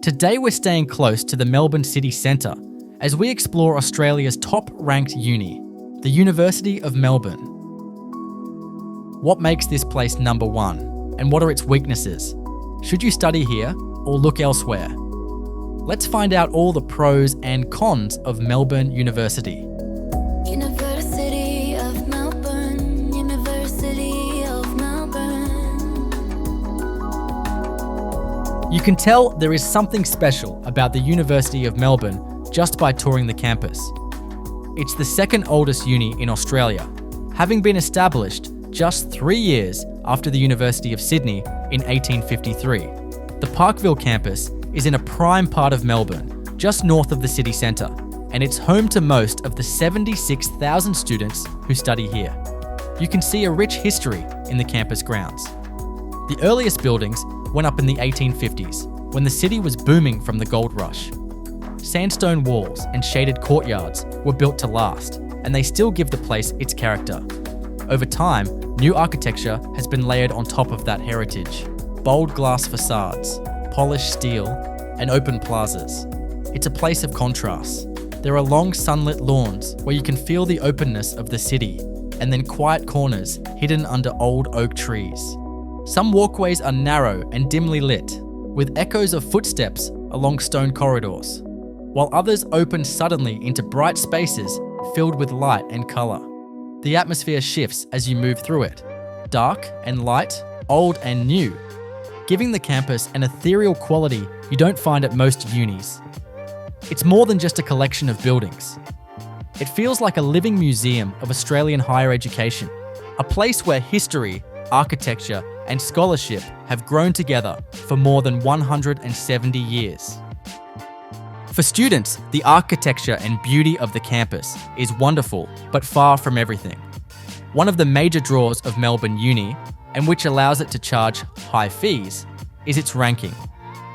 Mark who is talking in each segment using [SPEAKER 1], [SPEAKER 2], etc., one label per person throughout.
[SPEAKER 1] Today we're staying close to the Melbourne city centre as we explore Australia's top-ranked uni, the University of Melbourne. What makes this place number one, and what are its weaknesses? Should you study here or look elsewhere? Let's find out all the pros and cons of Melbourne University.
[SPEAKER 2] University of Melbourne, University of Melbourne.
[SPEAKER 1] You can tell there is something special about the University of Melbourne just by touring the campus. It's the second oldest uni in Australia, having been established just 3 years after the University of Sydney in 1853. The Parkville campus is in a prime part of Melbourne, just north of the city centre, and it's home to most of the 76,000 students who study here. You can see a rich history in the campus grounds. The earliest buildings went up in the 1850s, when the city was booming from the gold rush. Sandstone walls and shaded courtyards were built to last, and they still give the place its character. Over time, new architecture has been layered on top of that heritage. Bold glass facades, polished steel, and open plazas. It's a place of contrasts. There are long sunlit lawns where you can feel the openness of the city, and then quiet corners hidden under old oak trees. Some walkways are narrow and dimly lit, with echoes of footsteps along stone corridors, while others open suddenly into bright spaces filled with light and colour. The atmosphere shifts as you move through it, dark and light, old and new, giving the campus an ethereal quality you don't find at most unis. It's more than just a collection of buildings. It feels like a living museum of Australian higher education, a place where history, architecture, and scholarship have grown together for more than 170 years. For students, the architecture and beauty of the campus is wonderful, but far from everything. One of the major draws of Melbourne Uni, and which allows it to charge high fees, is its ranking.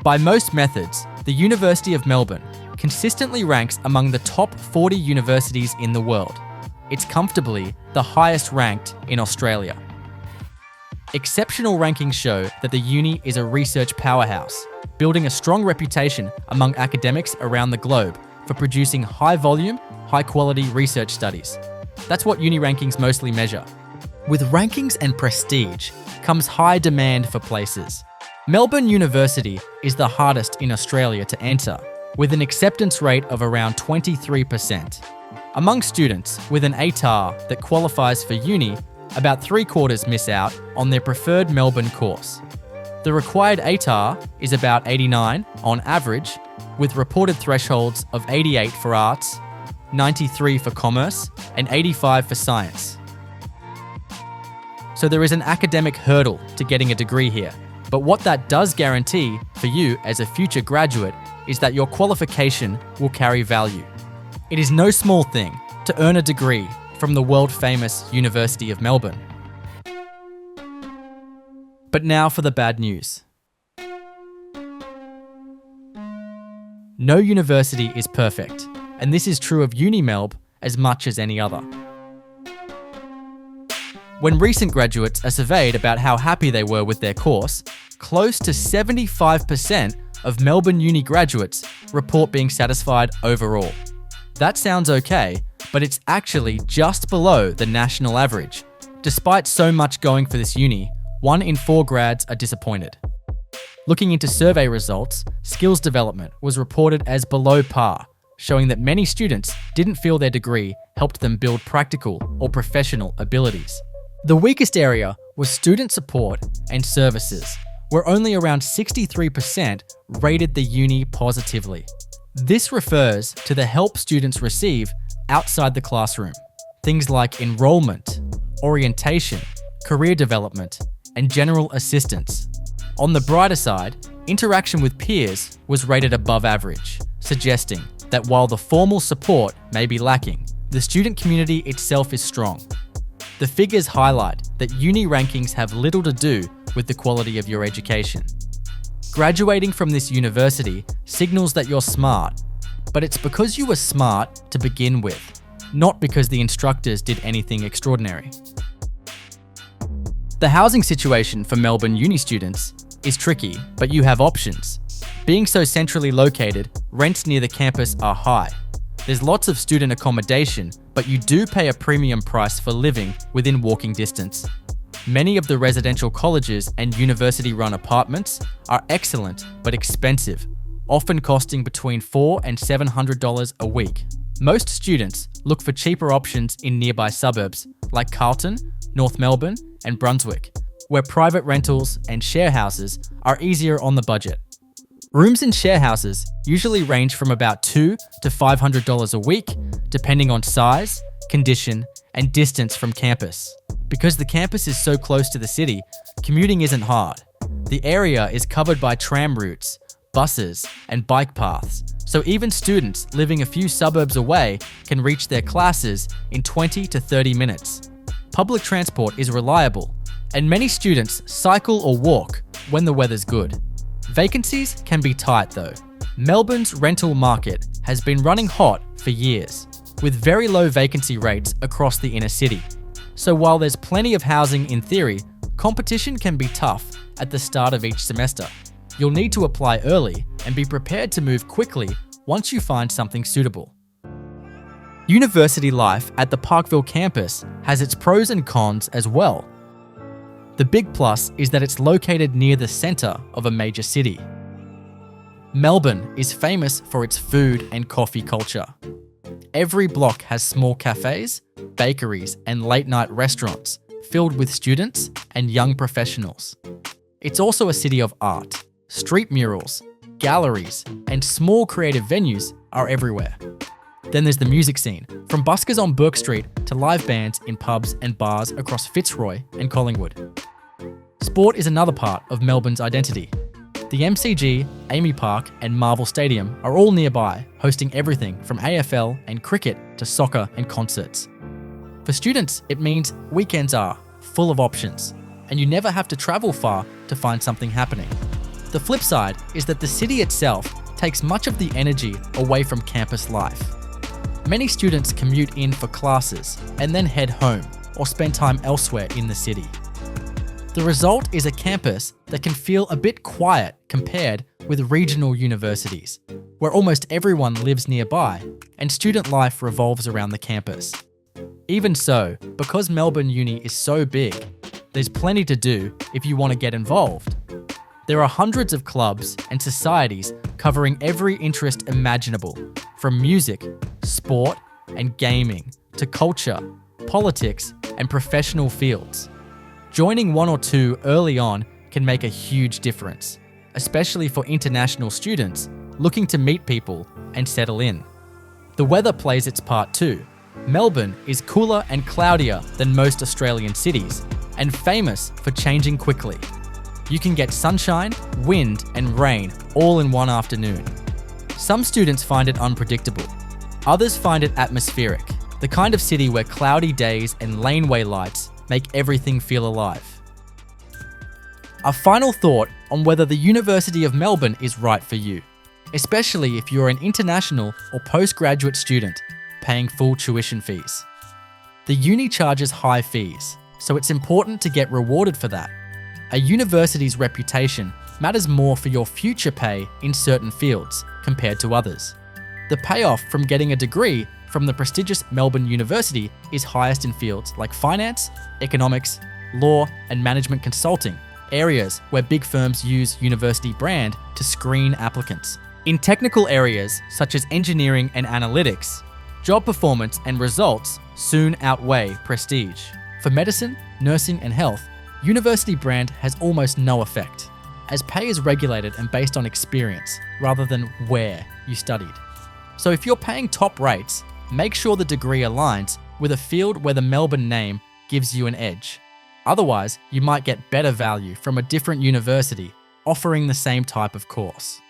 [SPEAKER 1] By most methods, the University of Melbourne consistently ranks among the top 40 universities in the world. It's comfortably the highest ranked in Australia. Exceptional rankings show that the uni is a research powerhouse, building a strong reputation among academics around the globe for producing high-volume, high-quality research studies. That's what uni rankings mostly measure. With rankings and prestige comes high demand for places. Melbourne University is the hardest in Australia to enter, with an acceptance rate of around 23%. Among students with an ATAR that qualifies for uni, about 3/4 miss out on their preferred Melbourne course. The required ATAR is about 89 on average, with reported thresholds of 88 for arts, 93 for commerce, and 85 for science. So there is an academic hurdle to getting a degree here, but what that does guarantee for you as a future graduate is that your qualification will carry value. It is no small thing to earn a degree from the world-famous University of Melbourne. But now for the bad news. No university is perfect, and this is true of UniMelb as much as any other. When recent graduates are surveyed about how happy they were with their course, close to 75% of Melbourne Uni graduates report being satisfied overall. That sounds okay, but it's actually just below the national average. Despite so much going for this uni, 1 in 4 grads are disappointed. Looking into survey results, skills development was reported as below par, showing that many students didn't feel their degree helped them build practical or professional abilities. The weakest area was student support and services, where only around 63% rated the uni positively. This refers to the help students receive outside the classroom. Things like enrollment, orientation, career development, and general assistance. On the brighter side, interaction with peers was rated above average, suggesting that while the formal support may be lacking, the student community itself is strong. The figures highlight that uni rankings have little to do with the quality of your education. Graduating from this university signals that you're smart, but it's because you were smart to begin with, not because the instructors did anything extraordinary. The housing situation for Melbourne Uni students is tricky, but you have options. Being so centrally located, rents near the campus are high. There's lots of student accommodation, but you do pay a premium price for living within walking distance. Many of the residential colleges and university-run apartments are excellent but expensive, often costing between $400 and $700 a week. Most students look for cheaper options in nearby suburbs like Carlton, North Melbourne, and Brunswick, where private rentals and share houses are easier on the budget. Rooms in share houses usually range from about $200 to $500 a week, depending on size, condition, and distance from campus. Because the campus is so close to the city, commuting isn't hard. The area is covered by tram routes, buses, and bike paths, so even students living a few suburbs away can reach their classes in 20 to 30 minutes. Public transport is reliable, and many students cycle or walk when the weather's good. Vacancies can be tight though. Melbourne's rental market has been running hot for years, with very low vacancy rates across the inner city. So while there's plenty of housing in theory, competition can be tough at the start of each semester. You'll need to apply early and be prepared to move quickly once you find something suitable. University life at the Parkville campus has its pros and cons as well. The big plus is that it's located near the centre of a major city. Melbourne is famous for its food and coffee culture. Every block has small cafes, bakeries, and late-night restaurants filled with students and young professionals. It's also a city of art. Street murals, galleries, and small creative venues are everywhere. Then there's the music scene, from buskers on Bourke Street to live bands in pubs and bars across Fitzroy and Collingwood. Sport is another part of Melbourne's identity. The MCG, Amy Park, and Marvel Stadium are all nearby, hosting everything from AFL and cricket to soccer and concerts. For students, it means weekends are full of options, and you never have to travel far to find something happening. The flip side is that the city itself takes much of the energy away from campus life. Many students commute in for classes and then head home or spend time elsewhere in the city. The result is a campus that can feel a bit quiet compared with regional universities, where almost everyone lives nearby and student life revolves around the campus. Even so, because Melbourne Uni is so big, there's plenty to do if you want to get involved. There are hundreds of clubs and societies covering every interest imaginable, from music, sport, and gaming to culture, politics, and professional fields. Joining one or two early on can make a huge difference, especially for international students looking to meet people and settle in. The weather plays its part too. Melbourne is cooler and cloudier than most Australian cities, and famous for changing quickly. You can get sunshine, wind, and rain all in one afternoon. Some students find it unpredictable. Others find it atmospheric, the kind of city where cloudy days and laneway lights make everything feel alive. A final thought on whether the University of Melbourne is right for you, especially if you're an international or postgraduate student paying full tuition fees. The uni charges high fees, so it's important to get rewarded for that. A university's reputation matters more for your future pay in certain fields compared to others. The payoff from getting a degree from the prestigious Melbourne University is highest in fields like finance, economics, law, and management consulting, areas where big firms use university brand to screen applicants. In technical areas such as engineering and analytics, job performance and results soon outweigh prestige. For medicine, nursing, and health, university brand has almost no effect, as pay is regulated and based on experience rather than where you studied. So if you're paying top rates, make sure the degree aligns with a field where the Melbourne name gives you an edge. Otherwise, you might get better value from a different university offering the same type of course.